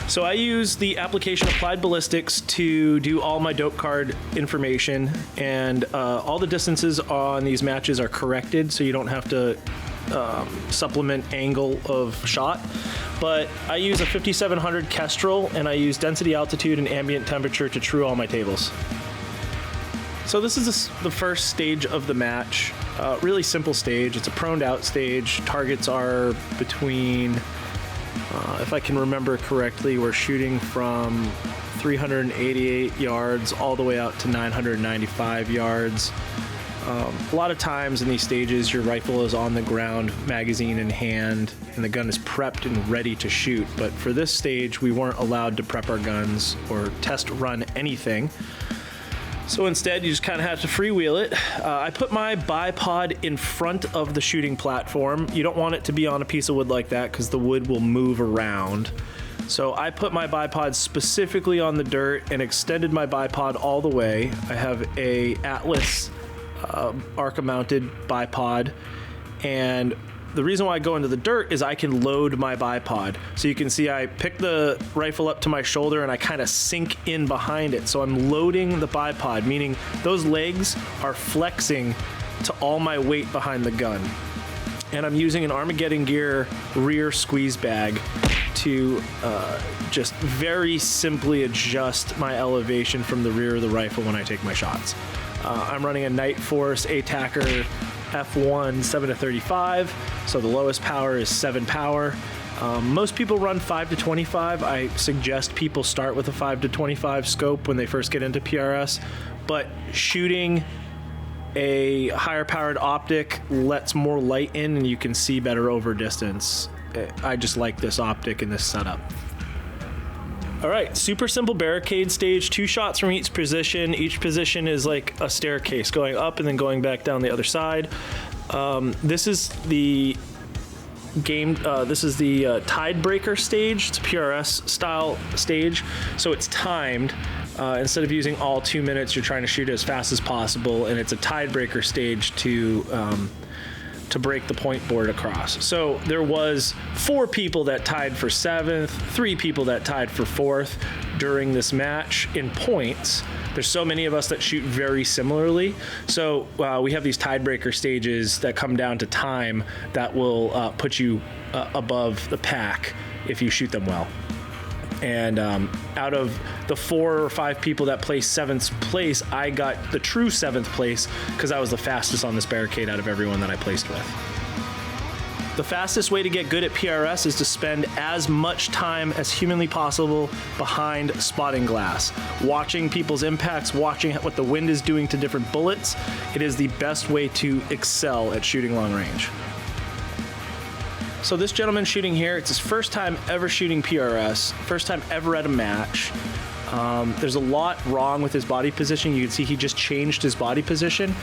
So I use the application Applied Ballistics to do all my dope card information, and all the distances on these matches are corrected, so you don't have to supplement angle of shot. But I use a 5700 Kestrel, and I use density, altitude, and ambient temperature to true all my tables. So this is the first stage of the match. Really simple stage. It's a proned out stage. Targets are between, if I can remember correctly, we're shooting from 388 yards all the way out to 995 yards. A lot of times in these stages, your rifle is on the ground, magazine in hand, and the gun is prepped and ready to shoot. But for this stage, we weren't allowed to prep our guns or test run anything. So instead, you just kind of have to freewheel it. I put my bipod in front of the shooting platform. You don't want it to be on a piece of wood like that because the wood will move around. So I put my bipod specifically on the dirt and extended my bipod all the way. I have a Atlas Arca mounted bipod, and the reason why I go into the dirt is I can load my bipod. So you can see I pick the rifle up to my shoulder and I kind of sink in behind it. So I'm loading the bipod, meaning those legs are flexing to all my weight behind the gun. And I'm using an Armageddon Gear rear squeeze bag to just very simply adjust my elevation from the rear of the rifle when I take my shots. I'm running a Night Force ATACR F1 7-35, so the lowest power is 7 power. Most people run 5-25. I suggest people start with a 5-25 scope when they first get into PRS, but shooting a higher powered optic lets more light in and you can see better over distance. I just like this optic in this setup. All right, super simple barricade stage, 2 shots from each position. Each position is like a staircase going up and then going back down the other side. This is the Tidebreaker stage. It's a PRS style stage, so it's timed. Instead of using all 2 minutes, you're trying to shoot as fast as possible, and it's a Tidebreaker stage to break the point board across. So there was 4 people that tied for 7th, 3 people that tied for 4th during this match in points. There's so many of us that shoot very similarly. So we have these tiebreaker stages that come down to time that will put you above the pack if you shoot them well. And out of the 4 or 5 people that placed 7th place, I got the true 7th place because I was the fastest on this barricade out of everyone that I placed with. The fastest way to get good at PRS is to spend as much time as humanly possible behind spotting glass, watching people's impacts, watching what the wind is doing to different bullets. It is the best way to excel at shooting long range. So this gentleman shooting here, it's his first time ever shooting PRS, first time ever at a match. There's a lot wrong with his body position. You can see he just changed his body position.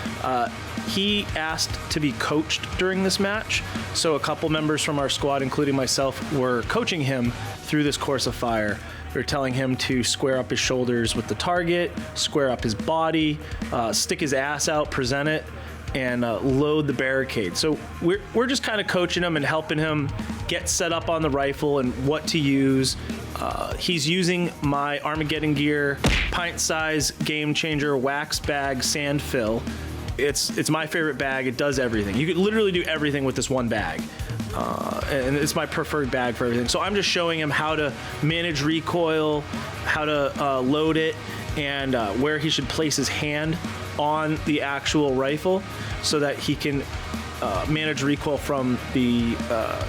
He asked to be coached during this match, so a couple members from our squad, including myself, were coaching him through this course of fire. We were telling him to square up his shoulders with the target, square up his body, stick his ass out, present it, and load the barricade. So we're just kind of coaching him and helping him get set up on the rifle and what to use. He's using my Armageddon Gear pint size Game Changer wax bag sand fill. It's my favorite bag. It does everything. You could literally do everything with this one bag. And it's my preferred bag for everything. So I'm just showing him how to manage recoil, how to load it, and where he should place his hand on the actual rifle so that he can manage recoil from the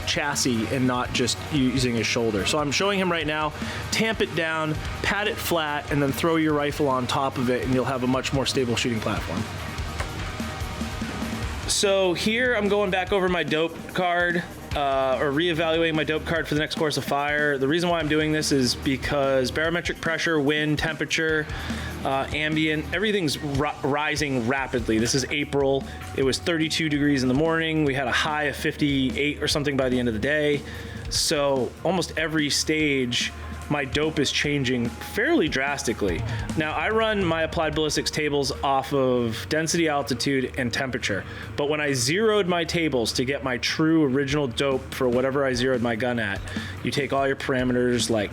chassis and not just using his shoulder. So I'm showing him right now, tamp it down, pat it flat, and then throw your rifle on top of it and you'll have a much more stable shooting platform. So here I'm going back over my dope card or reevaluating my dope card for the next course of fire. The reason why I'm doing this is because barometric pressure, wind, temperature, ambient, everything's rising rapidly. This is April. It was 32 degrees in the morning. We had a high of 58 or something by the end of the day. So almost every stage, my dope is changing fairly drastically. Now, I run my applied ballistics tables off of density, altitude, and temperature. But when I zeroed my tables to get my true original dope for whatever I zeroed my gun at, you take all your parameters like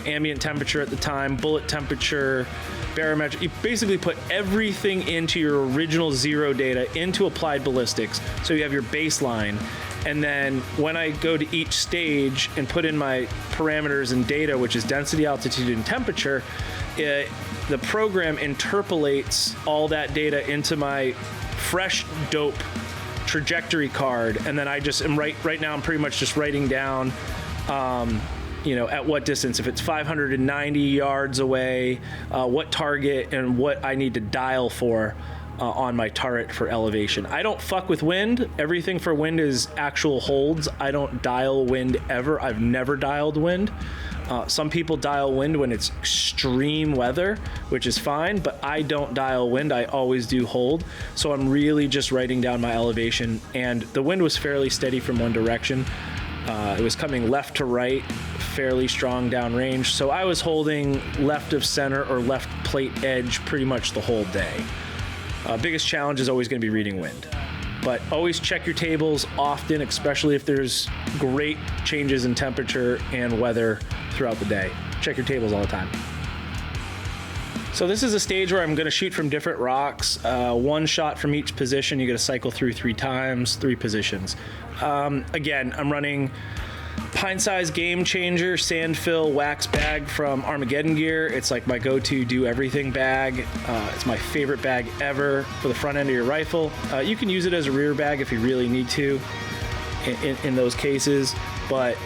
ambient temperature at the time, bullet temperature, barometric. You basically put everything into your original zero data into applied ballistics, so you have your baseline. And then when I go to each stage and put in my parameters and data, which is density, altitude, and temperature, the program interpolates all that data into my fresh dope trajectory card. And then I just am right now I'm pretty much just writing down at what distance, if it's 590 yards away, what target and what I need to dial for on my turret for elevation. I don't fuck with wind. Everything for wind is actual holds. I don't dial wind ever. I've never dialed wind. Some people dial wind when it's extreme weather, which is fine, but I don't dial wind. I always do hold. So I'm really just writing down my elevation, and the wind was fairly steady from one direction. It was coming left to right, fairly strong downrange. So I was holding left of center or left plate edge pretty much the whole day. Biggest challenge is always going to be reading wind. But always check your tables often, especially if there's great changes in temperature and weather throughout the day. Check your tables all the time. So this is a stage where I'm going to shoot from different rocks. One shot from each position. You got to cycle through 3 times, 3 positions. Again, I'm running pint-sized Game Changer sand fill wax bag from Armageddon Gear. It's like my go-to do everything bag. It's my favorite bag ever for the front end of your rifle. You can use it as a rear bag if you really need to in those cases, but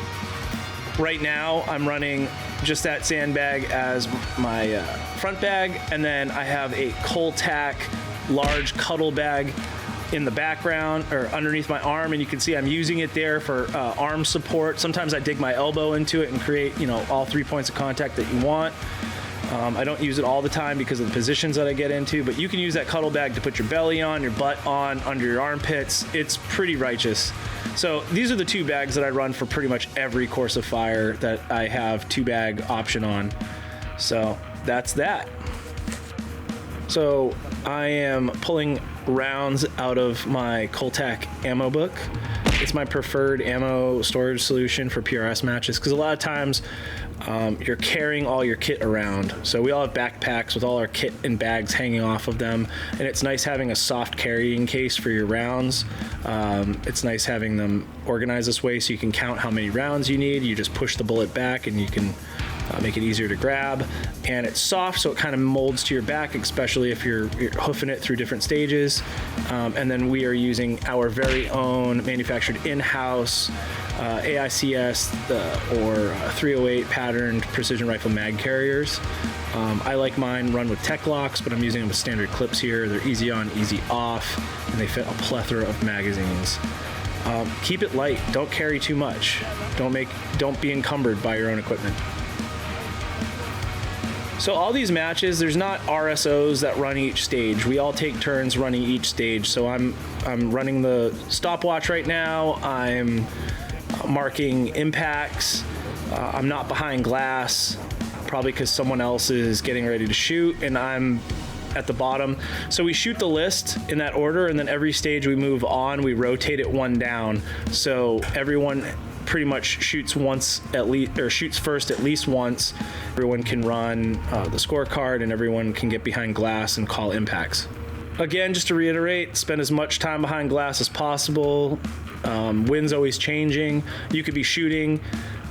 right now I'm running just that sandbag as my front bag, and then I have a Coltac large cuddle bag in the background or underneath my arm, and you can see I'm using it there for arm support. Sometimes I dig my elbow into it and create, all 3 points of contact that you want. I don't use it all the time because of the positions that I get into, but you can use that cuddle bag to put your belly on, your butt on, under your armpits. It's pretty righteous. So these are the 2 bags that I run for pretty much every course of fire that I have 2-bag option on. So that's that. So I am pulling rounds out of my Coltac ammo book. It's my preferred ammo storage solution for PRS matches because a lot of times you're carrying all your kit around. So we all have backpacks with all our kit and bags hanging off of them, and it's nice having a soft carrying case for your rounds. It's nice having them organized this way so you can count how many rounds you need. You just push the bullet back and you can make it easier to grab, and it's soft so it kind of molds to your back, especially if you're hoofing it through different stages. And then we are using our very own manufactured in-house AICS or 308 patterned precision rifle mag carriers. I like mine run with tech locks, but I'm using them with standard clips here. They're easy on, easy off, and they fit a plethora of magazines. Keep it light, don't carry too much. Don't be encumbered by your own equipment. So all these matches, there's not RSOs that run each stage. We all take turns running each stage. So I'm running the stopwatch right now. I'm marking impacts. I'm not behind glass, probably because someone else is getting ready to shoot, and I'm at the bottom. So we shoot the list in that order, and then every stage we move on, we rotate it 1 down. So everyone pretty much shoots once at least, or shoots first at least once. Everyone can run the scorecard, and everyone can get behind glass and call impacts. Again, just to reiterate, spend as much time behind glass as possible. Wind's always changing. You could be shooting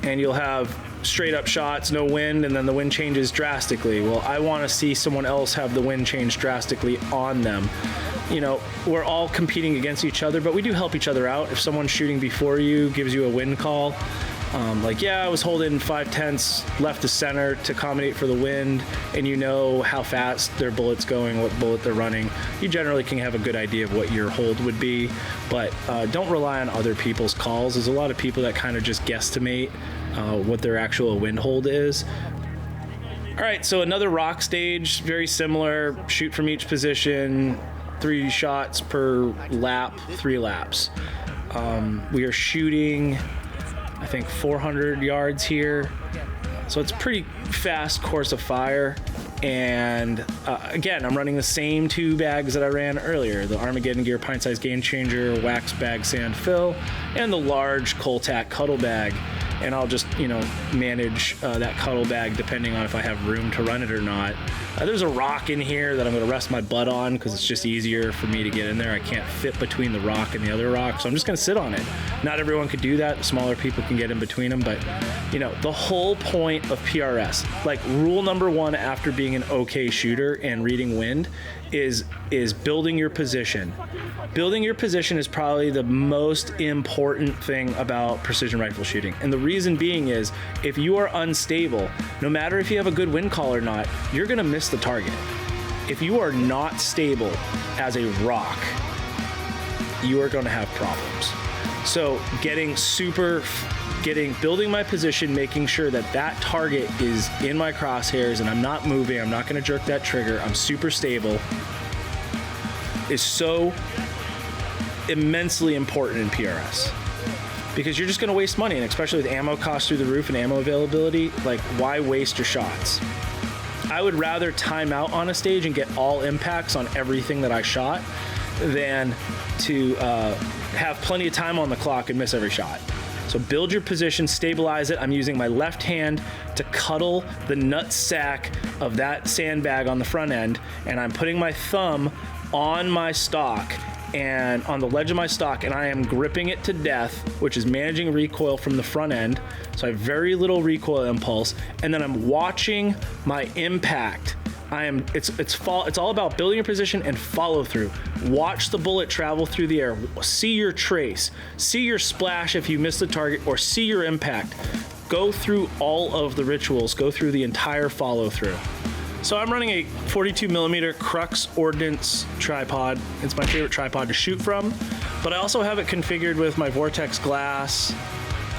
and you'll have straight up shots, no wind, and then the wind changes drastically. Well, I want to see someone else have the wind change drastically on them. We're all competing against each other, but we do help each other out. If someone's shooting before you gives you a wind call, Like, yeah, I was holding 5/10 left to center to accommodate for the wind, and you know how fast their bullet's going, what bullet they're running. You generally can have a good idea of what your hold would be, but don't rely on other people's calls. There's a lot of people that kind of just guesstimate what their actual wind hold is. All right, so another rock stage, very similar. Shoot from each position, 3 shots per lap, 3 laps. We are shooting, I think, 400 yards here. So it's pretty fast course of fire. And again, I'm running the same 2 bags that I ran earlier, the Armageddon Gear Pint Size Game Changer Wax Bag Sand Fill, and the large Coltac Cuddle Bag. And I'll just, manage that cuddle bag depending on if I have room to run it or not. There's a rock in here that I'm going to rest my butt on because it's just easier for me to get in there. I can't fit between the rock and the other rock, so I'm just going to sit on it. Not everyone could do that. Smaller people can get in between them, but the whole point of PRS, like rule number 1 after being an okay shooter and reading wind, is building your position. Building your position is probably the most important thing about precision rifle shooting. And the reason being is if you are unstable, no matter if you have a good wind call or not, you're going to miss the target. If you are not stable as a rock, you are going to have problems. So building my position, making sure that target is in my crosshairs and I'm not moving, I'm not going to jerk that trigger, I'm super stable, is so immensely important in PRS. Because you're just going to waste money, and especially with ammo costs through the roof and ammo availability, like, why waste your shots? I would rather time out on a stage and get all impacts on everything that I shot than to have plenty of time on the clock and miss every shot. So build your position, stabilize it. I'm using my left hand to cuddle the nut sack of that sandbag on the front end, and I'm putting my thumb on my stock and on the ledge of my stock, and I am gripping it to death, which is managing recoil from the front end. So I have very little recoil impulse, and then I'm watching my impact. It's all about building your position and follow through. Watch the bullet travel through the air. See your trace. See your splash if you miss the target, or see your impact. Go through all of the rituals. Go through the entire follow through. So I'm running a 42mm Crux Ordnance tripod. It's my favorite tripod to shoot from, but I also have it configured with my Vortex glass.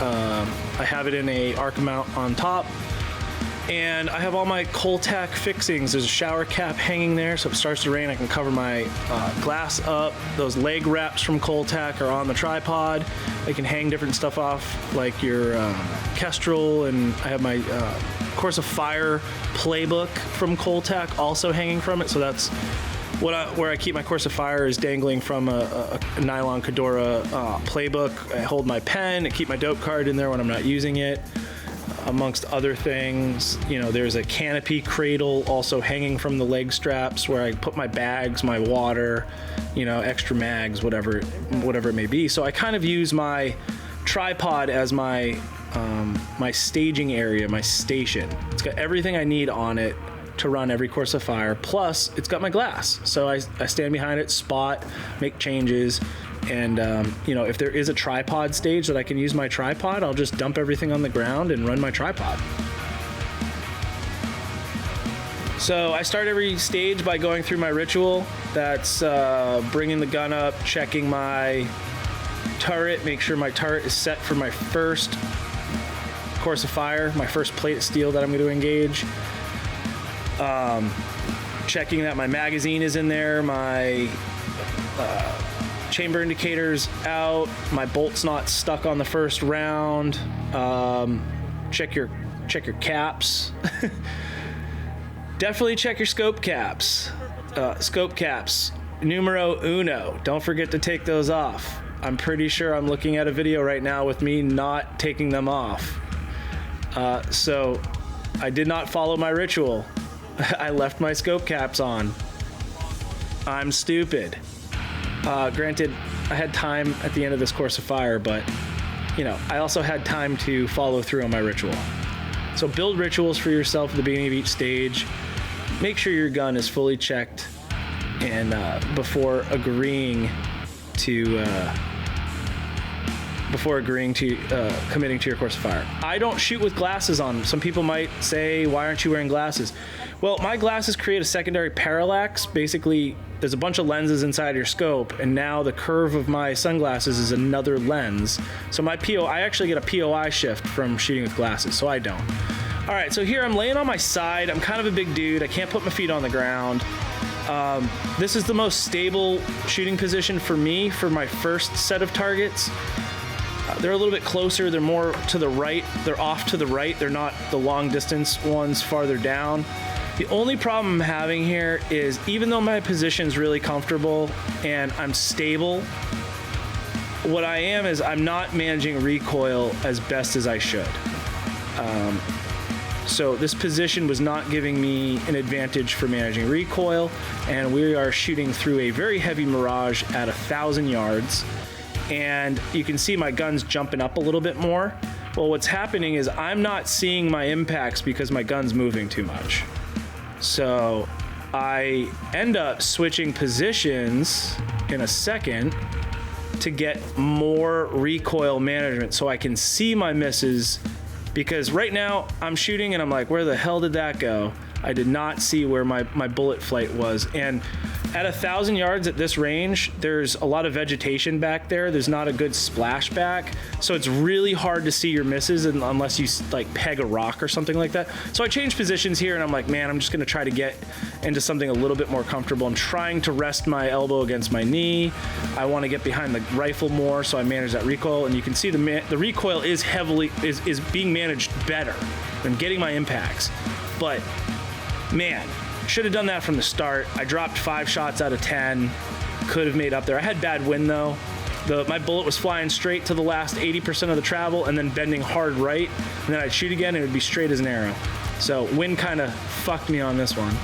I have it in a arc mount on top, and I have all my Coltac fixings. There's a shower cap hanging there, so if it starts to rain, I can cover my glass up. Those leg wraps from Coltac are on the tripod. I can hang different stuff off, like your Kestrel, and I have my Course of Fire playbook from Coltac also hanging from it. So that's where I keep my Course of Fire, is dangling from a nylon Cadora playbook. I hold my pen, I keep my dope card in there when I'm not using it. Amongst other things, there's a canopy cradle also hanging from the leg straps where I put my bags, my water, extra mags, whatever it may be. So I kind of use my tripod as my staging area, my station. It's got everything I need on it to run every course of fire. Plus, it's got my glass. So I stand behind it, spot, make changes. And, if there is a tripod stage that I can use my tripod, I'll just dump everything on the ground and run my tripod. So I start every stage by going through my ritual. That's bringing the gun up, checking my turret, make sure my turret is set for my first course of fire, my first plate of steel that I'm going to engage. Checking that my magazine is in there, my chamber indicator's out, my bolt's not stuck on the first round. Check your caps. Definitely check your scope caps. Scope caps, numero uno. Don't forget to take those off. I'm pretty sure I'm looking at a video right now with me not taking them off. So I did not follow my ritual. I left my scope caps on. I'm stupid. Granted, I had time at the end of this course of fire, but I also had time to follow through on my ritual. So build rituals for yourself at the beginning of each stage. Make sure your gun is fully checked, and before agreeing to before agreeing to committing to your course of fire. I don't shoot with glasses on. Some people might say, why aren't you wearing glasses? Well, my glasses create a secondary parallax. Basically, there's a bunch of lenses inside your scope, and now the curve of my sunglasses is another lens. So I actually get a POI shift from shooting with glasses, so I don't. All right, so here I'm laying on my side. I'm kind of a big dude. I can't put my feet on the ground. This is the most stable shooting position for me for my first set of targets. They're a little bit closer. They're more to the right. They're off to the right. They're not the long distance ones farther down. The only problem I'm having here is even though my position's really comfortable and I'm stable, what I am is I'm not managing recoil as best as I should. So this position was not giving me an advantage for managing recoil, and we are shooting through a very heavy mirage at 1,000 yards. And you can see my gun's jumping up a little bit more. Well, what's happening is I'm not seeing my impacts because my gun's moving too much. So I end up switching positions in a second to get more recoil management so I can see my misses, because right now I'm shooting and I'm like, where the hell did that go? I did not see where my bullet flight was. And at 1,000 yards at this range, there's a lot of vegetation back there. There's not a good splashback. So it's really hard to see your misses unless you like peg a rock or something like that. So I changed positions here and I'm like, man, I'm just gonna try to get into something a little bit more comfortable. I'm trying to rest my elbow against my knee. I wanna get behind the rifle more so I manage that recoil. And you can see the recoil is is being managed better than getting my impacts. But man, should have done that from the start. I dropped 5 shots out of 10. Could have made up there. I had bad wind though. My bullet was flying straight to the last 80% of the travel and then bending hard right. And then I'd shoot again and it would be straight as an arrow. So wind kind of fucked me on this one.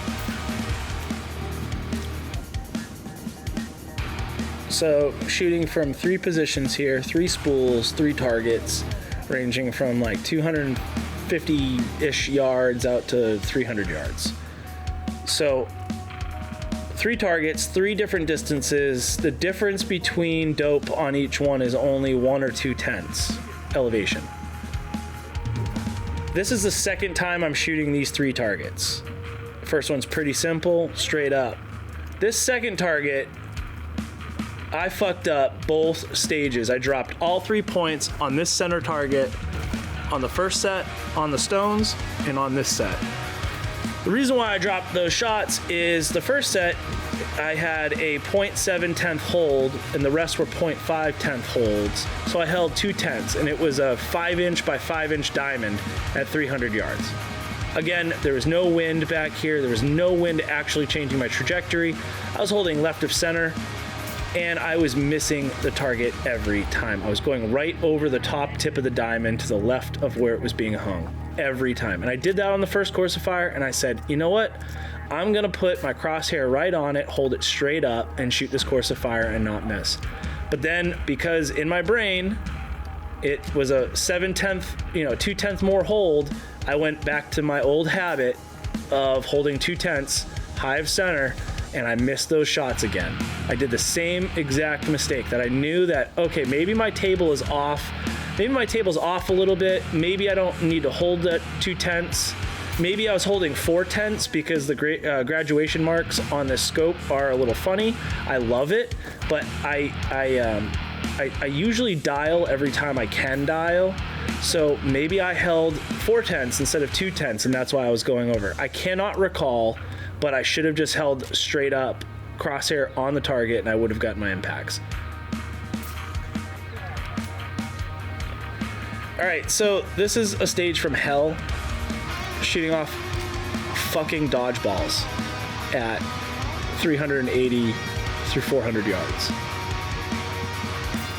So shooting from 3 positions here, 3 spools, 3 targets, ranging from like 250-ish yards out to 300 yards. So 3 targets, 3 different distances. The difference between dope on each one is only 1 or 2 tenths elevation. This is the second time I'm shooting these 3 targets. The first one's pretty simple, straight up. This second target, I fucked up both stages. I dropped all 3 points on this center target, on the first set, on the stones, and on this set. The reason why I dropped those shots is the first set, I had a 0.7 tenth hold and the rest were 0.5 tenth holds. So I held 2 tenths and it was a 5-inch by 5-inch diamond at 300 yards. Again, there was no wind back here. There was no wind actually changing my trajectory. I was holding left of center and I was missing the target every time. I was going right over the top tip of the diamond to the left of where it was being hung. Every time. And I did that on the first course of fire and I said, you know what? I'm gonna put my crosshair right on it, hold it straight up and shoot this course of fire and not miss. But then because in my brain, it was a 2 tenths more hold, I went back to my old habit of holding 2 tenths high of center and I missed those shots again. I did the same exact mistake that I knew that, okay, maybe my table is off. Maybe my table's off a little bit. Maybe I don't need to hold that 2 tenths. Maybe I was holding 4 tenths because the graduation marks on this scope are a little funny. I love it, but I usually dial every time I can dial. So maybe I held 4 tenths instead of 2 tenths, and that's why I was going over. I cannot recall, but I should have just held straight up crosshair on the target and I would have gotten my impacts. All right, so this is a stage from hell, shooting off fucking dodgeballs at 380 through 400 yards.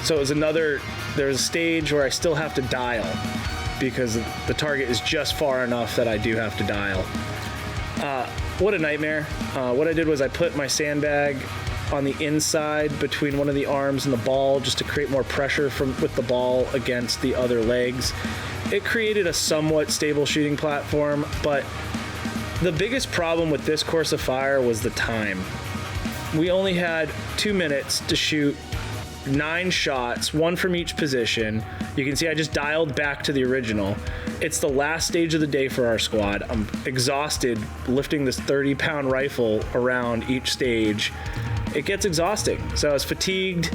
So it was there's a stage where I still have to dial because the target is just far enough that I do have to dial. What a nightmare. What I did was I put my sandbag on the inside between one of the arms and the ball just to create more pressure with the ball against the other legs. It created a somewhat stable shooting platform, but the biggest problem with this course of fire was the time. We only had 2 minutes to shoot 9 shots, 1 from each position. You can see I just dialed back to the original. It's the last stage of the day for our squad. I'm exhausted lifting this 30-pound rifle around each stage. It gets exhausting. So I was fatigued.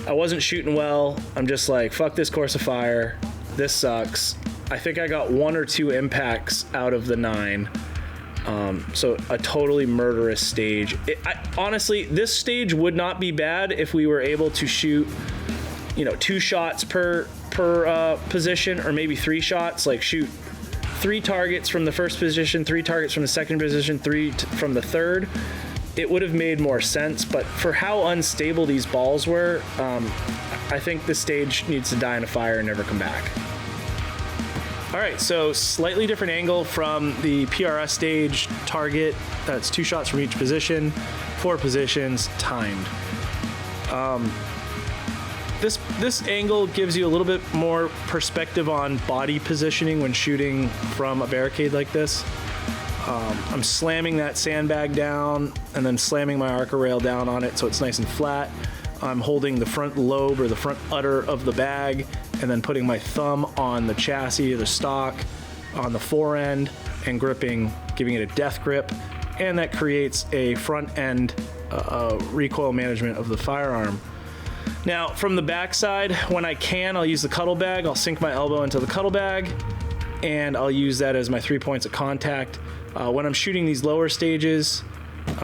I wasn't shooting well. I'm just like, fuck this course of fire. This sucks. I think I got 1 or 2 impacts out of the 9. So a totally murderous stage. Honestly, this stage would not be bad if we were able to shoot, 2 shots per position, or maybe 3 shots, like shoot 3 targets from the first position, 3 targets from the second position, 3 from the third. It would have made more sense, but for how unstable these balls were, I think this stage needs to die in a fire and never come back. All right, so slightly different angle from the PRS stage target. That's 2 shots from each position, 4 positions, timed. This angle gives you a little bit more perspective on body positioning when shooting from a barricade like this. I'm slamming that sandbag down and then slamming my Arca rail down on it so it's nice and flat. I'm holding the front lobe or the front udder of the bag and then putting my thumb on the chassis or the stock on the fore end and gripping, giving it a death grip, and that creates a front end recoil management of the firearm. Now, from the backside, when I can, I'll use the cuddle bag. I'll sink my elbow into the cuddle bag, and I'll use that as my 3 points of contact. When I'm shooting these lower stages,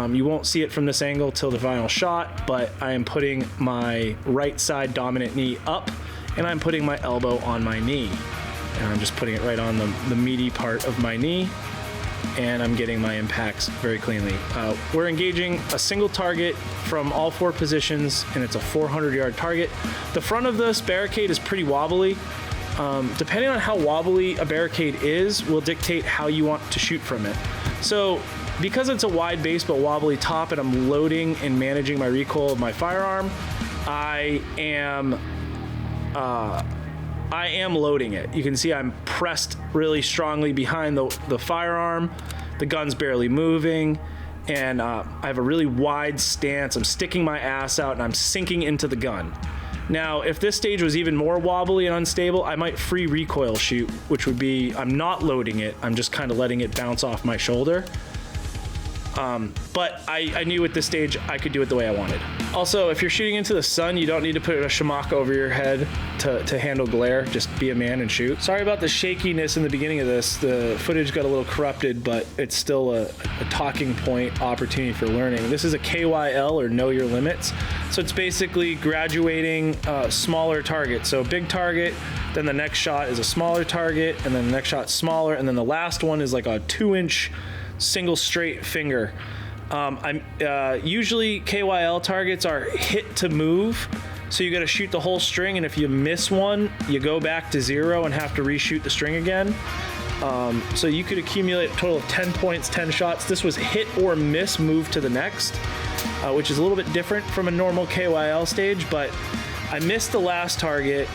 you won't see it from this angle till the final shot, but I am putting my right side dominant knee up, and I'm putting my elbow on my knee. And I'm just putting it right on the meaty part of my knee, and I'm getting my impacts very cleanly. We're engaging a single target from all 4 positions, and it's a 400-yard target. The front of this barricade is pretty wobbly. Depending on how wobbly a barricade is will dictate how you want to shoot from it. So because it's a wide base but wobbly top and I'm loading and managing my recoil of my firearm, I am loading it. You can see I'm pressed really strongly behind the firearm. The gun's barely moving, and I have a really wide stance. I'm sticking my ass out and I'm sinking into the gun. Now, if this stage was even more wobbly and unstable, I might free recoil shoot, which would be, I'm not loading it, I'm just kind of letting it bounce off my shoulder. But I knew at this stage I could do it the way I wanted. Also, if you're shooting into the sun, you don't need to put a shamaka over your head to handle glare. Just be a man and shoot. Sorry about the shakiness in the beginning of this. The footage got a little corrupted, but it's still a talking point opportunity for learning. This is a KYL, or Know Your Limits. So it's basically graduating smaller targets. So big target, then the next shot is a smaller target, and then the next shot smaller, and then the last one is like a 2-inch single straight finger. Usually KYL targets are hit to move, so you got to shoot the whole string, and if you miss one, you go back to 0 and have to reshoot the string again. So you could accumulate a total of 10 points, 10 shots. This was hit or miss, move to the next, which is a little bit different from a normal KYL stage, but I missed the last target.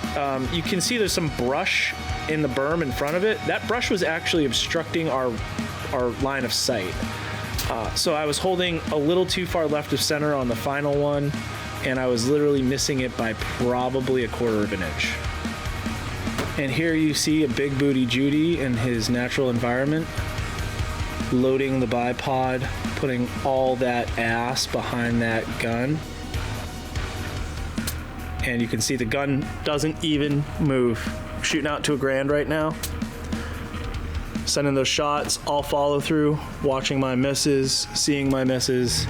You can see there's some brush in the berm in front of it. That brush was actually obstructing our line of sight. So I was holding a little too far left of center on the final one, and I was literally missing it by probably 1/4 of an inch. And here you see a big booty Judy in his natural environment, loading the bipod, putting all that ass behind that gun. And you can see the gun doesn't even move. I'm shooting out to a grand right now. Sending those shots, all follow through, watching my misses, seeing my misses,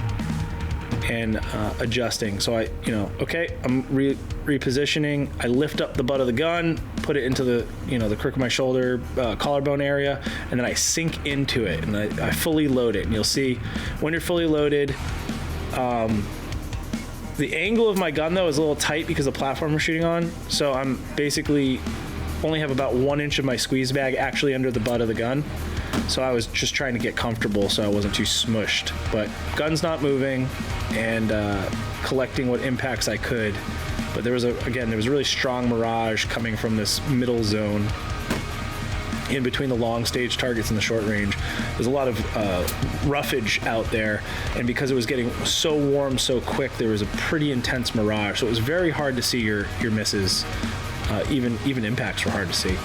and adjusting. So I'm repositioning. I lift up the butt of the gun, put it into the crook of my shoulder, collarbone area, and then I sink into it, and I fully load it. And you'll see when you're fully loaded, the angle of my gun though is a little tight because of the platform we're shooting on. So I'm basically only have about 1 inch of my squeeze bag actually under the butt of the gun. So I was just trying to get comfortable so I wasn't too smushed. But gun's not moving, and collecting what impacts I could. But there was a really strong mirage coming from this middle zone. in between the long stage targets and the short range. There's a lot of roughage out there, and because it was getting so warm so quick, there was a pretty intense mirage. So it was very hard to see your misses. Even impacts were hard to see.